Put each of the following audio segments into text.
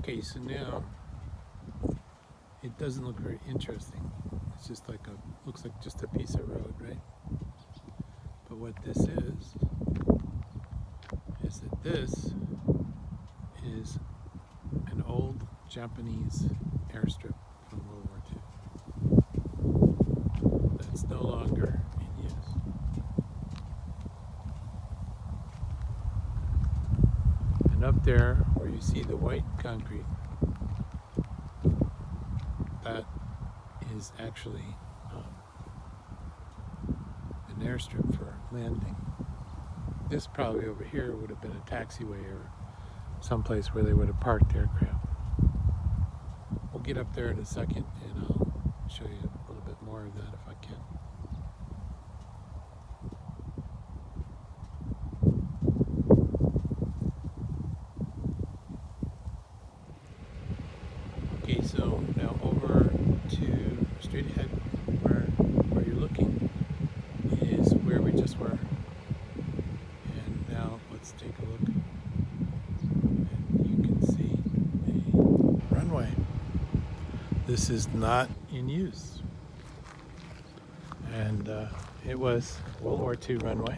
Okay, so now it doesn't look very interesting. It's just like looks like just a piece of road, right? But what this is that this is an old Japanese airstrip from World War II that's no longer in use. And up there where you see the white concrete, that is actually an airstrip for landing. This probably over here would have been a taxiway or someplace where they would have parked aircraft. We'll get up there in a second and I'll show you a little bit more of that if I can. Okay, so now over to straight ahead where you're looking is where we just were. And now let's take a look. And you can see a runway. This is not in use. And it was World War II runway.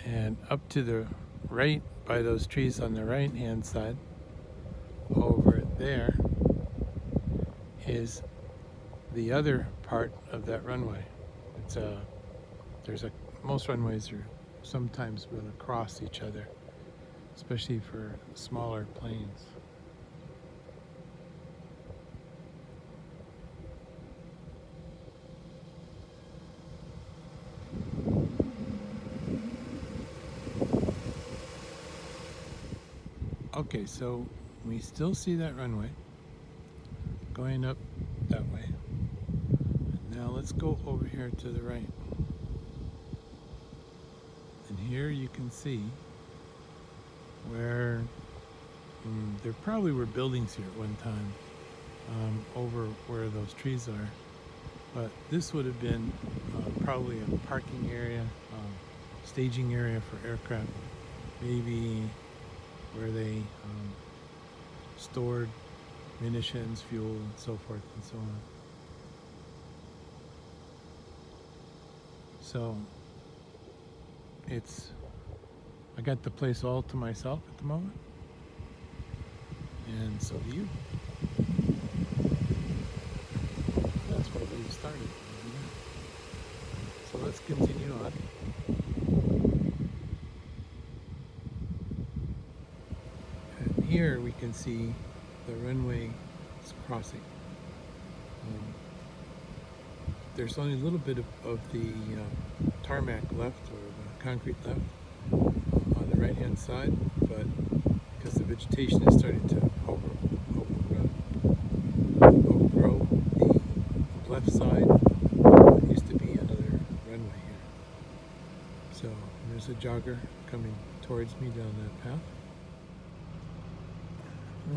And up to the right by those trees on the right hand side, over there is the other part of that runway. Most runways are sometimes going to cross each other, especially for smaller planes. Okay, so we still see that runway going up that way. Now let's go over here to the right. And here you can see where there probably were buildings here at one time over where those trees are. But this would have been probably a parking area, staging area for aircraft, maybe where they stored munitions, fuel, and so forth and so on. So I got the place all to myself at the moment, and so do you. That's where we started. So let's continue on. And here we can see the runway is crossing. There's only a little bit of the tarmac left, or the concrete left on the right hand side, but because the vegetation is starting to overgrow the left side, it used to be another runway here. So there's a jogger coming towards me down that path.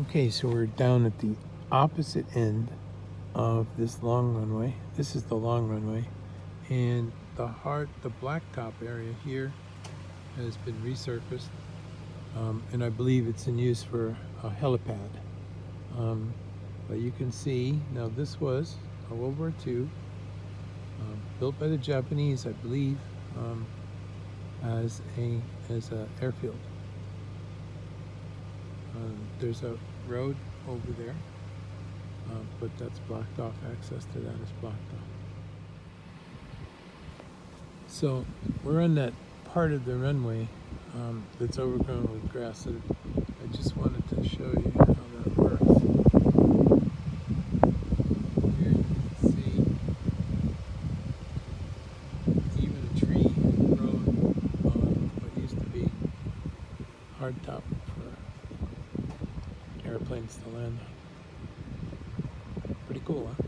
Okay, so we're down at the opposite end of this long runway. This is the long runway, and the blacktop area here has been resurfaced, and I believe it's in use for a helipad. But you can see now this was a World War II, built by the Japanese, I believe, as a airfield. There's a road over there. But that's blocked off. Access to that is blocked off. So we're on that part of the runway that's overgrown with grass. So I just wanted to show you how that works. Here you can see even a tree growing on what used to be hardtop for airplanes to land on. Pretty cool, huh?